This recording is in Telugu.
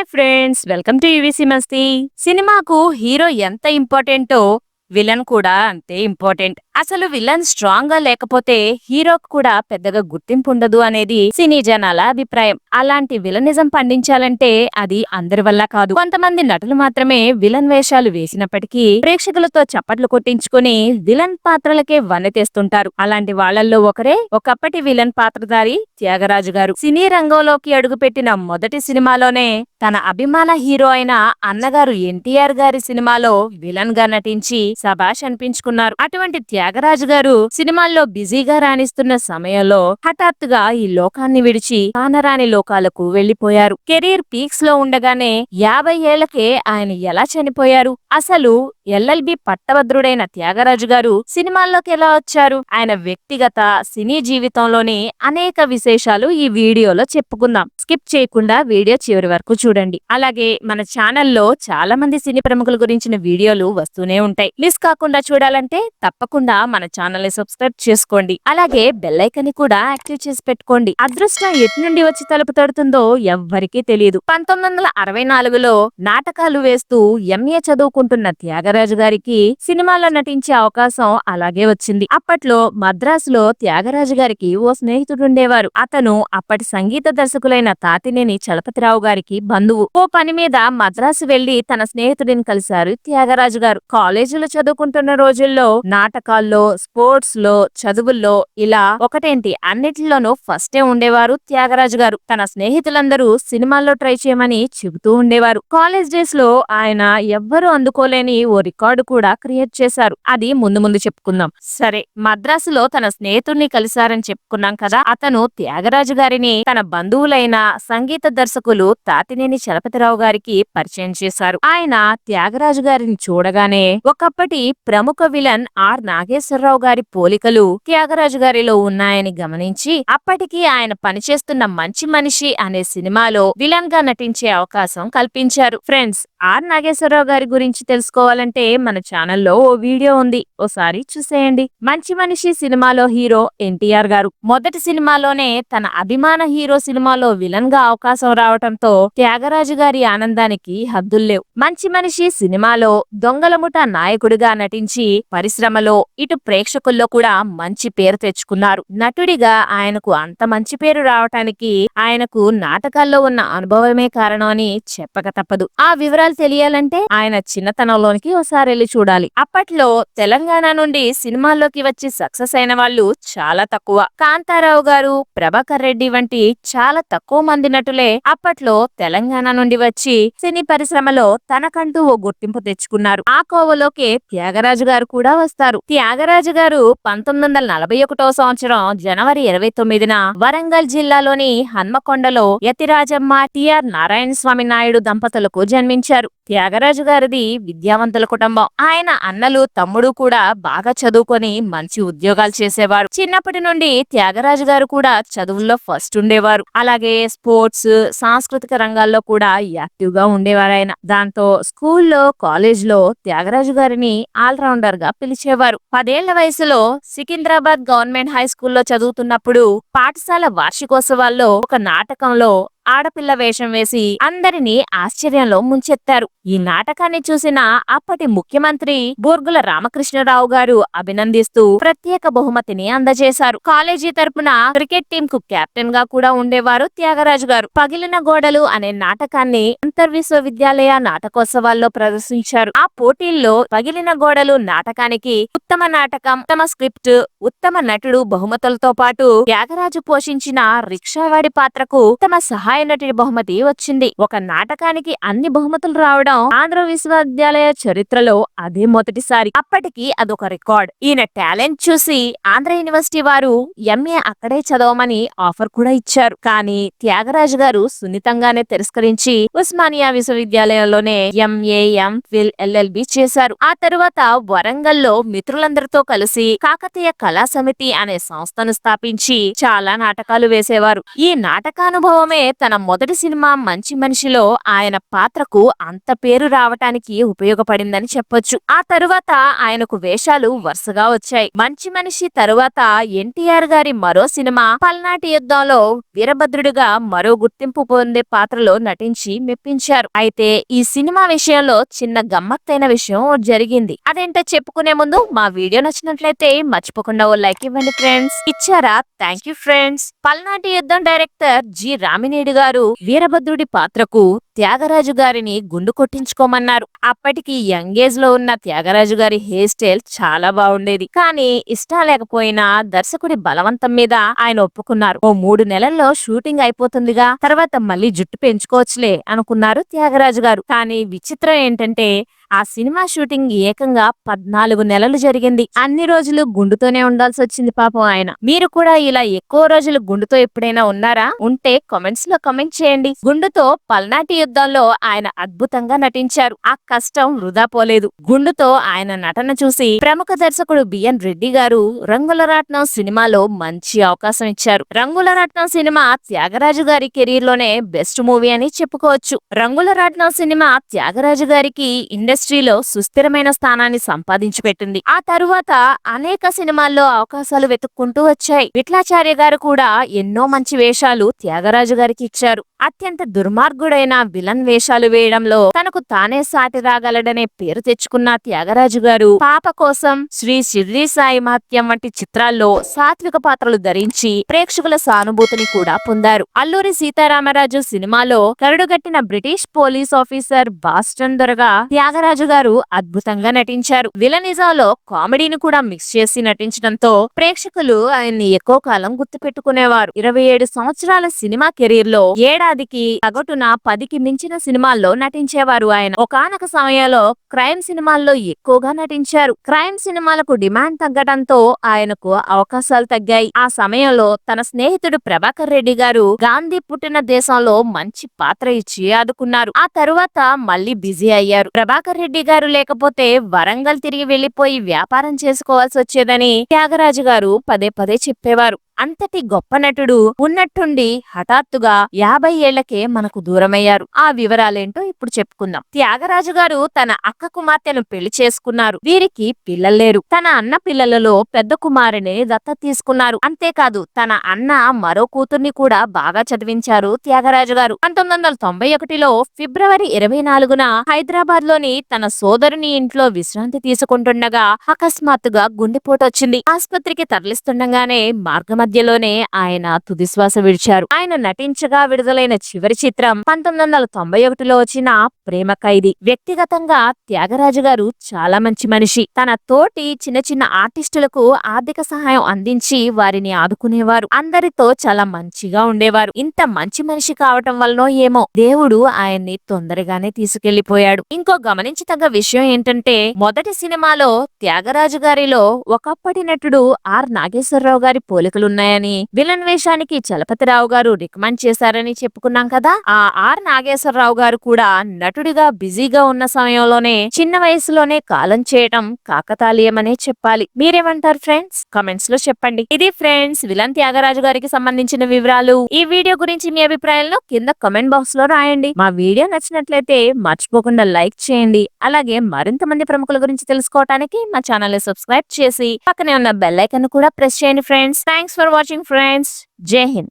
Hi friends, welcome to UVC మస్తీ. సినిమాకు హీరో ఎంత ఇంపార్టెంటో విలన్ కూడా అంతే ఇంపార్టెంట్. అసలు విలన్ స్ట్రాంగ్ గా లేకపోతే హీరోకు కూడా పెద్దగా గుర్తింపు ఉండదు అనేది సినీ జనాల అభిప్రాయం. అలాంటి విలనిజం పండించాలంటే అది అందరి వల్ల కాదు. కొంతమంది నటులు మాత్రమే విలన్ వేషాలు వేసినప్పటికీ ప్రేక్షకులతో చప్పట్లు కొట్టించుకుని విలన్ పాత్రలకే వన్నె తెస్తుంటారు. అలాంటి వాళ్లల్లో ఒకరే ఒకప్పటి విలన్ పాత్రధారి త్యాగరాజు గారు. సినీ రంగంలోకి అడుగుపెట్టిన మొదటి సినిమాలోనే తన అభిమాన హీరో అయిన అన్నగారు ఎన్టీఆర్ గారి సినిమాలో విలన్ గా నటించి శభాష్ అనిపించుకున్నారు. అటువంటి త్యాగరాజు గారు సినిమాల్లో బిజీగా రాణిస్తున్న సమయంలో హఠాత్తుగా ఈ లోకాన్ని విడిచి కానరాని లోకాలకు వెళ్లిపోయారు. కెరీర్ పీక్స్ లో ఉండగానే 50 ఏళ్లకే ఆయన ఎలా చనిపోయారు? అసలు ఎల్ఎల్బి పట్టభద్రుడైన త్యాగరాజు గారు సినిమాల్లోకి ఎలా వచ్చారు? ఆయన వ్యక్తిగత సినీ జీవితంలోని అనేక విశేషాలు ఈ వీడియోలో చెప్పుకుందాం. స్కిప్ చేయకుండా వీడియో చివరి వరకు చూడండి. అలాగే మన ఛానల్లో చాలా మంది సినీ ప్రముఖుల గురించిన వీడియోలు వస్తూనే ఉంటాయి. మిస్ కాకుండా చూడాలంటే తప్పకుండా మన ఛానల్ ని సబ్స్క్రైబ్ చేసుకోండి. అలాగే బెల్ ఐకాన్ ని కూడా యాక్టివ్ చేసి పెట్టుకోండి. అదృష్టం ఎటు నుండి వచ్చి తలుపు తడుతుందో ఎవ్వరికీ తెలియదు. 1964లో నాటకాలు వేస్తూ ఎంఏ చదువుకుంటున్న త్యాగరాజు గారికి సినిమాలో నటించే అవకాశం అలాగే వచ్చింది. అప్పట్లో మద్రాసులో త్యాగరాజు గారికి ఓ స్నేహితుడుండేవారు. అతను అప్పటి సంగీత దర్శకులైన తాతినేని చలపతిరావు గారికి బంధువు. ఓ పని మీద మద్రాసు వెళ్లి తన స్నేహితుడిని కలిశారు త్యాగరాజు గారు. కాలేజీలో చదువుకుంటున్న రోజుల్లో నాటకాల్లో, స్పోర్ట్స్ లో, చదువుల్లో ఇలా ఒకటేంటి అన్నిటిలోనూ ఫస్టే ఉండేవారు త్యాగరాజు గారు. తన స్నేహితులందరూ సినిమాల్లో ట్రై చేయమని చెబుతూ ఉండేవారు. కాలేజ్ డేస్ లో ఆయన ఎవ్వరూ అందుకోలేని ఓ రికార్డు కూడా క్రియేట్ చేశారు. అది ముందు ముందు చెప్పుకుందాం. సరే, మద్రాసులో తన స్నేహితుడిని కలిశారని చెప్పుకున్నాం కదా. అతను త్యాగరాజు గారిని తన బంధువులైన సంగీత దర్శకులు తాతినేని చలపతిరావు గారికి పరిచయం చేశారు. ఆయన త్యాగరాజు గారిని చూడగానే ఒకప్పటి ప్రముఖ విలన్ ఆర్ నాగేశ్వరరావు గారి పోలికలు త్యాగరాజు గారిలో ఉన్నాయని గమనించి అప్పటికి ఆయన పనిచేస్తున్న మంచి మనిషి అనే సినిమాలో విలన్ గా నటించే అవకాశం కల్పించారు. ఫ్రెండ్స్, ఆర్ నాగేశ్వరరావు గారి గురించి తెలుసుకోవాలంటే మన ఛానల్లో ఓ వీడియో ఉంది, ఓసారి చూసేయండి. మంచి మనిషి సినిమాలో హీరో ఎన్టీఆర్ గారు. మొదటి సినిమాలోనే తన అభిమాన హీరో సినిమాలో విలన్ గా అవకాశం రావటంతో త్యాగరాజు గారి ఆనందానికి హద్దుల్లేవు. మంచి మనిషి సినిమాలో దొంగలముఠ నాయకుడిగా నటించి పరిశ్రమలో ఇటు ప్రేక్షకుల్లో కూడా మంచి పేరు తెచ్చుకున్నారు. నటుడిగా ఆయనకు అంత మంచి పేరు రావటానికి ఆయనకు నాటకాల్లో ఉన్న అనుభవమే కారణం అని చెప్పక తప్పదు. ఆ వివరాలు తెలియాలంటే ఆయన చిన్నతనంలోనికి ఒకసారి వెళ్ళి చూడాలి. అప్పట్లో తెలంగాణ నుండి సినిమాల్లోకి వచ్చి సక్సెస్ అయిన వాళ్ళు చాలా తక్కువ. కాంతారావు గారు, ప్రభాకర్ రెడ్డి వంటి చాలా తక్కువ మంది నటులే అప్పట్లో తెలంగాణ నుండి వచ్చి సినీ పరిశ్రమలో తనకంటూ ఓ గుర్తింపు తెచ్చుకున్నారు. ఆ కోవలోకే త్యాగరాజు గారు కూడా వస్తారు. త్యాగరాజు గారు 1941వ సంవత్సరం జనవరి 29న వరంగల్ జిల్లాలోని హన్మకొండలో యతిరాజమ్మ, టిఆర్ నారాయణ స్వామి నాయుడు దంపతులకు జన్మించారు. త్యాగరాజు గారిది విద్యావంతుల కుటుంబం. ఆయన అన్నలు, తమ్ముడు కూడా బాగా చదువుకొని మంచి ఉద్యోగాలు చేసేవారు. చిన్నప్పటి నుండి త్యాగరాజు గారు కూడా చదువుల్లో ఫస్ట్ ఉండేవారు. అలాగే స్పోర్ట్స్, సాంస్కృతిక రంగాల్లో కూడా యాక్టివ్ గా ఉండేవారు ఆయన. దాంతో స్కూల్లో, కాలేజ్ లో త్యాగరాజు గారిని ఆల్రౌండర్ గా పిలిచేవారు. 10 ఏళ్ల వయసులో సికింద్రాబాద్ గవర్నమెంట్ హై స్కూల్లో చదువుతున్నప్పుడు పాఠశాల వార్షికోత్సవాల్లో ఒక నాటకంలో ఆడపిల్ల వేషం వేసి అందరినీ ఆశ్చర్యంలో ముంచెత్తారు. ఈ నాటకాన్ని చూసిన అప్పటి ముఖ్యమంత్రి బూర్గుల రామకృష్ణరావు గారు అభినందిస్తూ ప్రత్యేక బహుమతిని అందజేశారు. కాలేజీ తరపున క్రికెట్ టీం కు కెప్టెన్ గా కూడా ఉండేవారు త్యాగరాజు గారు. పగిలిన గోడలు అనే నాటకాన్ని అంతర్విశ్వవిద్యాలయ నాటకోత్సవాల్లో ప్రదర్శించారు. ఆ పోటీల్లో పగిలిన గోడలు నాటకానికి ఉత్తమ నాటకం, ఉత్తమ స్క్రిప్ట్, ఉత్తమ నటుడు బహుమతులతో పాటు త్యాగరాజు పోషించిన రిక్షావాడి పాత్రకు ఉత్తమ సహాయ నటుడి బహుమతి వచ్చింది. ఒక నాటకానికి అన్ని బహుమతులు రావడం ఆంధ్ర విశ్వవిద్యాలయ చరిత్రలో అదే మొదటిసారి. అప్పటికి అదొక రికార్డ్. ఈయన టాలెంట్ చూసి ఆంధ్ర యూనివర్సిటీ వారు ఎంఏ అక్కడే చదవమని ఆఫర్ కూడా ఇచ్చారు. కానీ త్యాగరాజు గారు సున్నితంగానే తిరస్కరించి ఉస్మానియా విశ్వవిద్యాలయంలోనే ఎంఏ, ఎంఫిల్, ఎల్ఎల్బి చేశారు. ఆ తరువాత వరంగల్లో మిత్రులందరితో కలిసి కాకతీయ కళా సమితి అనే సంస్థను స్థాపించి చాలా నాటకాలు వేసేవారు. ఈ నాటకానుభవమే తన మొదటి సినిమా మంచి మనిషిలో ఆయన పాత్రకు అంత పేరు రావటానికి ఉపయోగపడిందని చెప్పొచ్చు. ఆ తరువాత ఆయనకు వేషాలు వరుసగా వచ్చాయి. మంచి మనిషి తరువాత ఎన్టీఆర్ గారి మరో సినిమా పల్నాటి యుద్ధంలో వీరభద్రుడిగా మరో గుర్తింపు పొందే పాత్రలో నటించి మెప్పించారు. అయితే ఈ సినిమా విషయంలో చిన్న గమ్మత్తైన విషయం జరిగింది. అదేంటో చెప్పుకునే ముందు మా వీడియో నచ్చినట్లయితే మర్చిపోకుండా ఓ లైక్ ఇవ్వండి ఫ్రెండ్స్. ఇచ్చారా? Thank you friends. పల్నాటి యుద్ధం డైరెక్టర్ జి రామినేడు గారు వీరభద్రుడి పాత్రకు త్యాగరాజు గారిని గుండు కొట్టించుకోమన్నారు. అప్పటికి యంగ్ ఏజ్ లో ఉన్న త్యాగరాజు గారి హెయిర్ స్టైల్ చాలా బాగుండేది. కానీ ఇష్టం లేకపోయినా దర్శకుడి బలవంతం మీద ఆయన ఒప్పుకున్నారు. ఓ 3 నెలల్లో షూటింగ్ అయిపోతుందిగా, తర్వాత మళ్ళీ జుట్టు పెంచుకోవచ్చులే అనుకున్నారు త్యాగరాజు గారు. కానీ విచిత్రం ఏంటంటే ఆ సినిమా షూటింగ్ ఏకంగా 14 నెలలు జరిగింది. అన్ని రోజులు గుండుతోనే ఉండాల్సి వచ్చింది పాపం ఆయన. మీరు కూడా ఇలా ఎక్కువ రోజులు గుండుతో ఎప్పుడైనా ఉన్నారా? ఉంటే కామెంట్స్ లో కామెంట్ చేయండి. గుండుతో పల్నాటి యుద్ధంలో ఆయన అద్భుతంగా నటించారు. ఆ కష్టం వృధా పోలేదు. గుండుతో ఆయన నటన చూసి ప్రముఖ దర్శకుడు బిఎన్ రెడ్డి గారు రంగుల రాట్నం సినిమాలో మంచి అవకాశం ఇచ్చారు. రంగుల రాట్నం సినిమా త్యాగరాజు గారి కెరీర్ లోనే బెస్ట్ మూవీ అని చెప్పుకోవచ్చు. రంగుల రాట్నం సినిమా త్యాగరాజు గారికి ఇండస్ట్రీలో సుస్థిరమైన స్థానాన్ని సంపాదించి పెట్టింది. ఆ తరువాత అనేక సినిమాల్లో అవకాశాలు వెతుక్కుంటూ వచ్చాయి. విఠలాచార్య గారు కూడా ఎన్నో మంచి వేషాలు త్యాగరాజు గారికి ఇచ్చారు. అత్యంత దుర్మార్గుడైన విలన్ వేషాలు వేయడంలో తనకు తానే సాటి రాగలడనే పేరు తెచ్చుకున్న త్యాగరాజు గారు పాప కోసం, శ్రీ షిర్డీ సాయి మహత్యం వంటి చిత్రాల్లో సాత్విక పాత్రలు ధరించి ప్రేక్షకుల సానుభూతిని కూడా పొందారు. అల్లూరి సీతారామరాజు సినిమాలో కరుడుగట్టిన బ్రిటిష్ పోలీస్ ఆఫీసర్ బాస్టన్ దొరగా త్యాగరాజు గారు అద్భుతంగా నటించారు. విలనిజంలో కామెడీని కూడా మిక్స్ చేసి నటించడంతో ప్రేక్షకులు ఆయన్ని ఎక్కువ కాలం గుర్తుపెట్టుకునేవారు. 27 సంవత్సరాల సినిమా కెరీర్ లో ఏడాదికి సగటున 10కి మించిన సినిమాల్లో నటించేవారు ఆయన. ఒకానొక సమయంలో క్రైమ్ సినిమాల్లో ఎక్కువగా నటించారు. క్రైమ్ సినిమాలకు డిమాండ్ తగ్గడంతో ఆయనకు అవకాశాలు తగ్గాయి. ఆ సమయంలో తన స్నేహితుడు ప్రభాకర్ రెడ్డి గారు గాంధీ పుట్టిన దేశంలో మంచి పాత్ర ఇచ్చి ఆదుకున్నారు. ఆ తరువాత మళ్ళీ బిజీ అయ్యారు. ప్రభాకర్ రెడ్డి గారు లేకపోతే వరంగల్ తిరిగి వెళ్లిపోయి వ్యాపారం చేసుకోవాల్సి వచ్చేదని త్యాగరాజు గారు పదే పదే చెప్పేవారు. అంతటి గొప్ప నటుడు ఉన్నట్టుండి హఠాత్తుగా 50 ఏళ్లకే మనకు దూరమయ్యారు. ఆ వివరాలేంటో ఇప్పుడు చెప్పుకుందాం. త్యాగరాజు గారు తన అక్క కుమార్తెను పెళ్లి చేసుకున్నారు. వీరికి పిల్లల్లేరు. తన అన్న పిల్లలలో పెద్ద కుమారుని దత్తత తీసుకున్నారు. అంతేకాదు తన అన్న మరో కూతుర్ని కూడా బాగా చదివించారు త్యాగరాజు గారు. 1991లో ఫిబ్రవరి 24న హైదరాబాద్ లోని తన సోదరుని ఇంట్లో విశ్రాంతి తీసుకుంటుండగా అకస్మాత్తుగా గుండెపోటు వచ్చింది. ఆసుపత్రికి తరలిస్తుండగానే మార్గ మధ్యలోనే ఆయన తుదిశ్వాస విడిచారు. ఆయన నటించగా విడుదలైన చివరి చిత్రం 1991లో వచ్చిన ప్రేమ ఖైదీ. వ్యక్తిగతంగా త్యాగరాజు గారు చాలా మంచి మనిషి. తన తోటి చిన్న చిన్న ఆర్టిస్టులకు ఆర్థిక సహాయం అందించి వారిని ఆదుకునేవారు. అందరితో చాలా మంచిగా ఉండేవారు. ఇంత మంచి మనిషి కావటం వల్లనో ఏమో దేవుడు ఆయన్ని తొందరగానే తీసుకెళ్లిపోయాడు. ఇంకో గమనించదగ్గ విషయం ఏంటంటే మొదటి సినిమాలో త్యాగరాజు గారిలో ఒకప్పటి నటుడు ఆర్ నాగేశ్వరరావు గారి పోలికలున్నాయని, విలన్ వేషానికి చలపతిరావు గారు రికమెండ్ చేశారని చెప్పుకున్నాం కదా. ఆ ఆర్ నాగేశ్వరరావు గారు కూడా నటుడిగా బిజీగా ఉన్న సమయంలోనే చిన్న వయసులోనే కాలం చేయటం కాకతాళీయమనే చెప్పాలి. మీరేమంటారు ఫ్రెండ్స్? కామెంట్స్ లో చెప్పండి. ఇది ఫ్రెండ్స్ విలన్ త్యాగరాజు గారికి సంబంధించిన వివరాలు. ఈ వీడియో గురించి మీ అభిప్రాయాలను కింద కామెంట్ బాక్స్ లో రాయండి. మా వీడియో నచ్చినట్లయితే మర్చిపోకుండా లైక్ చేయండి. అలాగే మరింత మంది ప్రముఖుల గురించి తెలుసుకోవడానికి మా ఛానల్ ని సబ్స్క్రైబ్ చేసి పక్కనే ఉన్న బెల్ ఐకాన్ కూడా ప్రెస్ చేయండి friends. Thanks for watching friends. జై హింద్.